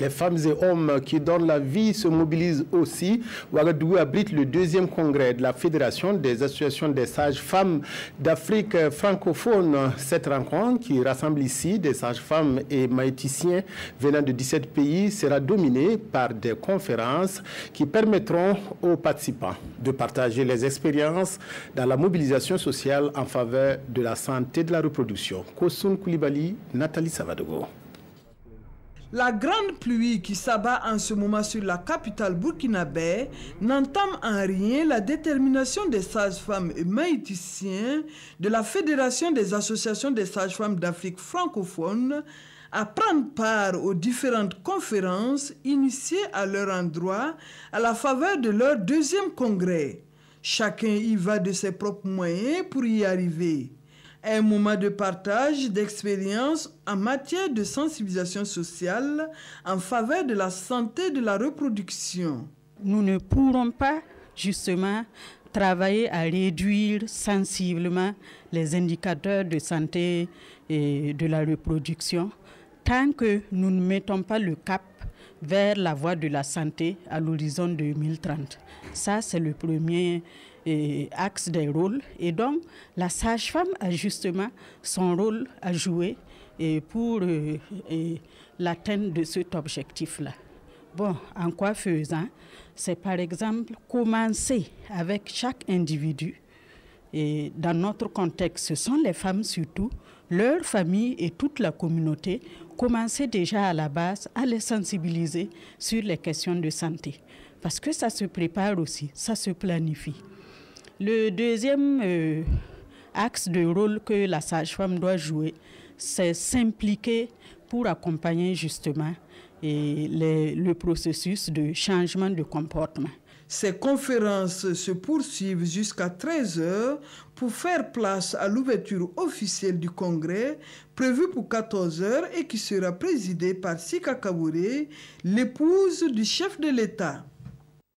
Les femmes et hommes qui donnent la vie se mobilisent aussi. Ouagadougou abrite le 2e congrès de la Fédération des associations des sages-femmes d'Afrique francophone. Cette rencontre, qui rassemble ici des sages-femmes et maïticiens venant de 17 pays, sera dominée par des conférences qui permettront aux participants de partager les expériences dans la mobilisation sociale en faveur de la santé de la reproduction. Kosoun Koulibaly, Nathalie Savadogo. La grande pluie qui s'abat en ce moment sur la capitale burkinabé n'entame en rien la détermination des sages-femmes et maïticiens de la Fédération des associations des sages-femmes d'Afrique francophone à prendre part aux différentes conférences initiées à leur endroit à la faveur de leur 2e congrès. Chacun y va de ses propres moyens pour y arriver. Un moment de partage d'expériences en matière de sensibilisation sociale en faveur de la santé de la reproduction. Nous ne pourrons pas justement travailler à réduire sensiblement les indicateurs de santé et de la reproduction tant que nous ne mettons pas le cap vers la voie de la santé à l'horizon 2030. Ça, c'est le premier axe des rôles. Et donc, la sage-femme a justement son rôle à jouer pour l'atteinte de cet objectif-là. Bon, en quoi faisant? C'est par exemple commencer avec chaque individu. Et dans notre contexte, ce sont les femmes surtout, leur famille et toute la communauté, commencer déjà à la base à les sensibiliser sur les questions de santé. Parce que ça se prépare aussi, ça se planifie. Le deuxième axe de rôle que la sage-femme doit jouer, c'est s'impliquer pour accompagner justement le processus de changement de comportement. Ces conférences se poursuivent jusqu'à 13h pour faire place à l'ouverture officielle du congrès prévue pour 14h et qui sera présidée par Sika Kabouré, l'épouse du chef de l'État.